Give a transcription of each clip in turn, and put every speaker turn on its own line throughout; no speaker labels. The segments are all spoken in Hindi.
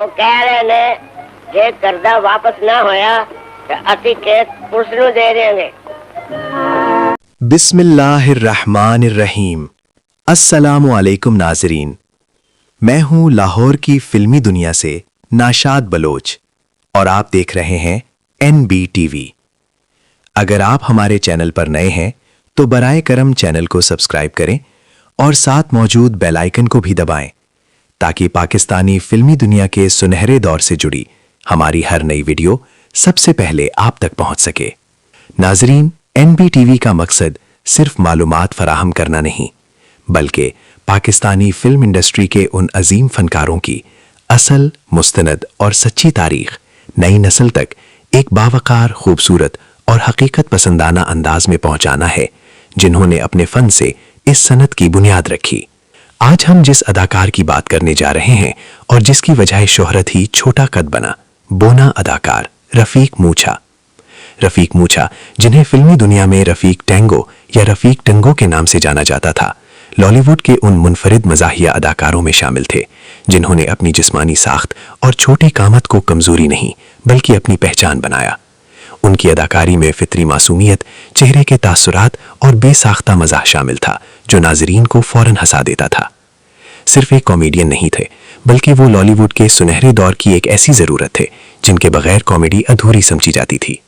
वो कह रहे ने जे कर्जा वापस ना होया तो असी केस पुलिस नूं दे देंगे।
बिस्मिल्लाहिर्रहमानिर्रहीम। अस्सलामु अलैकुम नाज़रीन, मैं हूं लाहौर की फिल्मी दुनिया से नाशाद बलोच और आप देख रहे हैं NBTV। अगर आप हमारे चैनल पर नए हैं तो बराए करम चैनल को सब्सक्राइब करें और साथ मौजूद बेल आइकन को भी दबाएं ताकि पाकिस्तानी फिल्मी दुनिया के सुनहरे दौर से जुड़ी हमारी हर नई वीडियो सबसे पहले आप तक पहुंच सके। नाजरीन, NBTV का मकसद सिर्फ मालूमात फराहम करना नहीं, बल्कि पाकिस्तानी फिल्म इंडस्ट्री के उन अजीम फनकारों की असल, मुस्तनद और सच्ची तारीख नई नस्ल तक एक बावकार, खूबसूरत और हकीकत पसंदाना अंदाज में पहुंचाना है, जिन्होंने अपने फन से इस सनत की बुनियाद रखी। आज हम जिस अदाकार की बात करने जा रहे हैं और जिसकी वजह शोहरत ही छोटा कद बना, बोना अदाकार रफीक मूछा। रफीक मूछा, जिन्हें फिल्मी दुनिया में रफीक टैंगो या रफीक टंगो के नाम से जाना जाता था, लॉलीवुड के उन मुनफरिद मज़ाहिया अदाकारों में शामिल थे जिन्होंने अपनी जिस्मानी साख्त और छोटी कामत को कमजोरी नहीं बल्कि अपनी पहचान बनाया। उनकी अदाकारी में फितरी मासूमियत, चेहरे के तासुरात और बेसाख्ता मज़ाह शामिल था जो नाजरीन को फौरन हंसा देता था। सिर्फ एक कॉमेडियन नहीं थे, बल्कि वो लॉलीवुड के सुनहरे दौर की एक ऐसी ज़रूरत थे जिनके बगैर कॉमेडी अधूरी समझी जाती थी।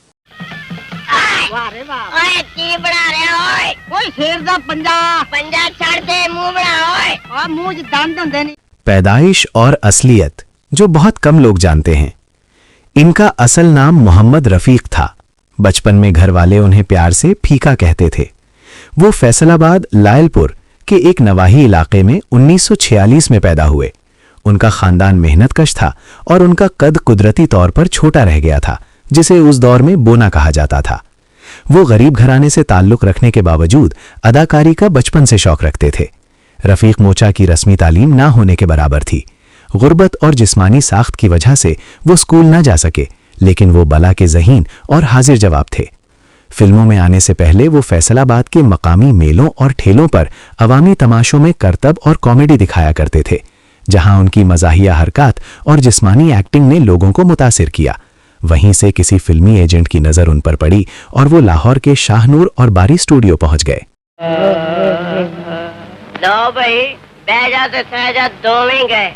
ओए की बना रहे ओए?
कोई शेर दा पंजा
छड़ दे, मुंह बना ओए।
और मुंह च दंद हुंदे ने।
पैदाइश और असलियत जो बहुत कम लोग जानते हैं। इनका असल नाम मोहम्मद रफीक था। बचपन में घर वाले उन्हें प्यार से फीका कहते थे। वो फैसलाबाद लायलपुर के एक नवाही इलाके में 1946 में पैदा हुए। उनका खानदान मेहनतकश था और उनका कद कुदरती तौर पर छोटा रह गया था, जिसे उस दौर में बोना कहा जाता था। वो गरीब घराने से ताल्लुक रखने के बावजूद अदाकारी का बचपन से शौक रखते थे। रफीक मूछा की रस्मी तालीम ना होने के बराबर थी। गुर्बत और जिस्मानी साख्त की वजह से वो स्कूल ना जा सके, लेकिन वो बला के ज़हीन और हाजिर जवाब थे। फिल्मों में आने से पहले वो फैसलाबाद के मकामी मेलों और ठेलों पर अवामी तमाशों में करतब और कॉमेडी दिखाया करते थे, जहां उनकी मज़ाहिया हरकत और जिस्मानी एक्टिंग ने लोगों को मुतासिर किया। वहीं से किसी फिल्मी एजेंट की नज़र उन पर पड़ी और वो लाहौर के शाहनूर और बारी स्टूडियो पहुंच गए।
लो भाई, बैजा ते सहजा दोवें गए,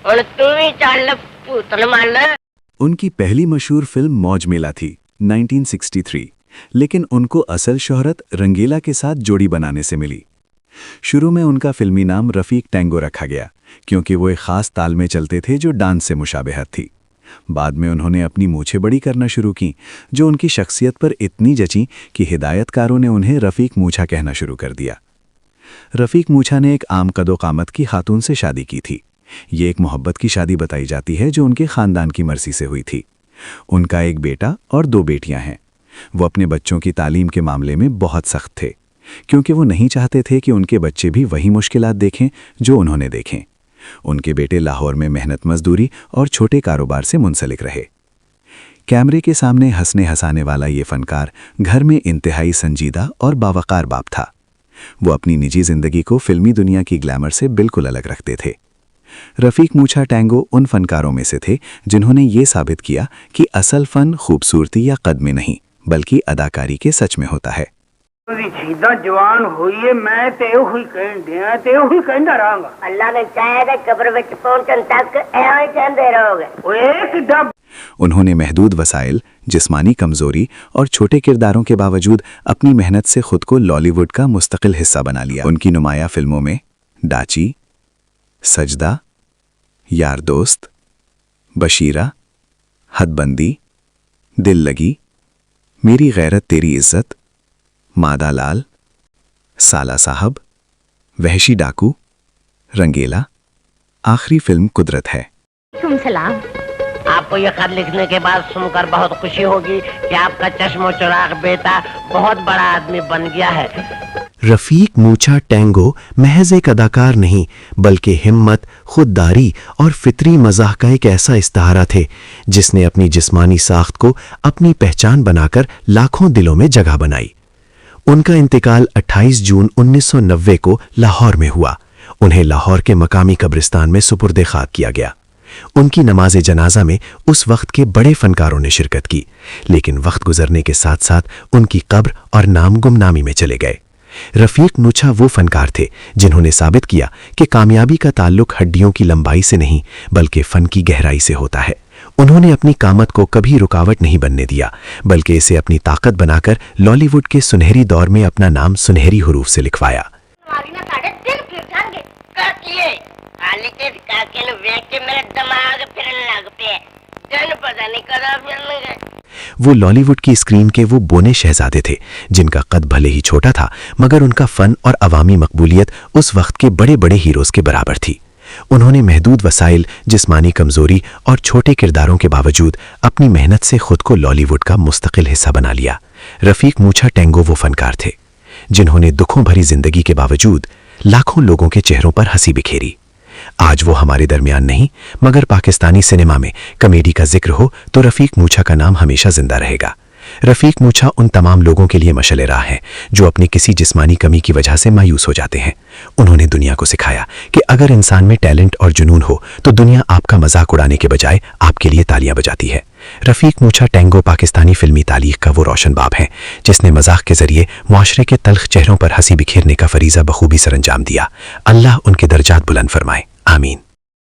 और तू भी चल भूतन मार।
उनकी पहली मशहूर फिल्म मौज मेला थी 1963, लेकिन उनको असल शोहरत रंगीला के साथ जोड़ी बनाने से मिली। शुरू में उनका फिल्मी नाम रफीक टैंगो रखा गया क्योंकि वो एक खास ताल में चलते थे जो डांस से मुशाबहत थी। बाद में उन्होंने अपनी मूछें बड़ी करना शुरू की, जो उनकी शख्सियत पर इतनी जची कि हिदायतकारों ने उन्हें रफीक मूछा कहना शुरू कर दिया। रफीक मूछा ने एक आम कदो कामत की खातून से शादी की थी। ये एक मोहब्बत की शादी बताई जाती है जो उनके खानदान की मर्जी से हुई थी। उनका एक बेटा और 2 बेटियां हैं। वो अपने बच्चों की तालीम के मामले में बहुत सख्त थे क्योंकि वो नहीं चाहते थे कि उनके बच्चे भी वही मुश्किलात देखें जो उन्होंने देखें। उनके बेटे लाहौर में मेहनत मजदूरी और छोटे कारोबार से मुंसलिक रहे। कैमरे के सामने हंसने हंसाने वाला ये फनकार घर में इंतहाई संजीदा और बावकार बाप था। वो अपनी निजी जिंदगी को फिल्मी दुनिया की ग्लैमर से बिल्कुल अलग रखते थे। रफीक मूछा टैंगो उन फनकारों में से थे जिन्होंने ये साबित किया कि असल फन खूबसूरती या कद में नहीं बल्कि अदाकारी के सच में होता है।
जवान हुई मैं ते हुई कहंदिया ते हुई कहंदा रहांगा।
अल्लाह ने चाहे तो कब्र विच पहुंचन तक ऐ ही कहंदे रहोगे।
ओए किड्डा।
उन्होंने महदूद वसाइल, जिस्मानी कमजोरी और छोटे किरदारों के बावजूद अपनी मेहनत से खुद को लॉलीवुड का मुस्तकिल हिस्सा बना लिया। उनकी नुमाया फिल्मों में डाची, सजदा, यार दोस्त, बशीरा, हदबंदी, दिल लगी, मेरी गैरत तेरी इज्जत, मादा लाल, साला साहब, वहशी डाकू, रंगीला, आखिरी फिल्म कुदरत है।
सलाम। आपको ये खत लिखने के बाद सुनकर बहुत खुशी होगी कि आपका चश्मो चुराग बेटा बहुत बड़ा आदमी बन गया है।
रफीक मूछा टैंगो महज एक अदाकार नहीं बल्कि हिम्मत, खुददारी और फितरी मज़ाह का एक ऐसा इस्तारा थे जिसने अपनी जिस्मानी साख्त को अपनी पहचान बनाकर लाखों दिलों में जगह बनाई। उनका इंतकाल 28 जून 1990 को लाहौर में हुआ। उन्हें लाहौर के मकामी कब्रिस्तान में सुपुर्द खाक किया गया। उनकी नमाज जनाजा में उस वक्त के बड़े फनकारों ने शिरकत की, लेकिन वक्त गुजरने के साथ साथ उनकी कब्र और नाम गुमनामी में चले गए। रफीक मूछा वो फनकार थे जिन्होंने साबित किया कि कामयाबी का ताल्लुक हड्डियों की लंबाई से नहीं बल्कि फन की गहराई से होता है। उन्होंने अपनी कामत को कभी रुकावट नहीं बनने दिया, बल्कि इसे अपनी ताकत बनाकर लॉलीवुड के सुनहरी दौर में अपना नाम सुनहरी हुरूफ से लिखवाया। वो लॉलीवुड की स्क्रीन के वो बोने शहजादे थे जिनका कद भले ही छोटा था, मगर उनका फन और अवामी मकबूलियत उस वक्त के बड़े बड़े हीरोज के बराबर थी। उन्होंने महदूद वसाइल, जिस्मानी कमजोरी और छोटे किरदारों के बावजूद अपनी मेहनत से खुद को लॉलीवुड का मुस्तकिल हिस्सा बना लिया। रफीक मूछा टेंगो वो फनकार थे जिन्होंने दुखों भरी जिंदगी के बावजूद लाखों लोगों के चेहरों पर हंसी बिखेरी। आज वो हमारे दरमियान नहीं, मगर पाकिस्तानी सिनेमा में कॉमेडी का जिक्र हो तो रफीक मूछा का नाम हमेशा जिंदा रहेगा। रफीक मूछा उन तमाम लोगों के लिए मशअल राह हैं जो अपनी किसी जिस्मानी कमी की वजह से मायूस हो जाते हैं। उन्होंने दुनिया को सिखाया कि अगर इंसान में टैलेंट और जुनून हो तो दुनिया आपका मजाक उड़ाने के बजाय आपके लिए तालियां बजाती है। रफीक मूछा टेंगो पाकिस्तानी फिल्मी तारीख का वो रोशन बाब है जिसने मजाक के जरिए मुआशरे के तल्ख चेहरों पर हंसी बिखेरने का फरीजा बखूबी सरंजाम दिया। अल्लाह उनके दर्जात बुलंद फरमाए, आमीन।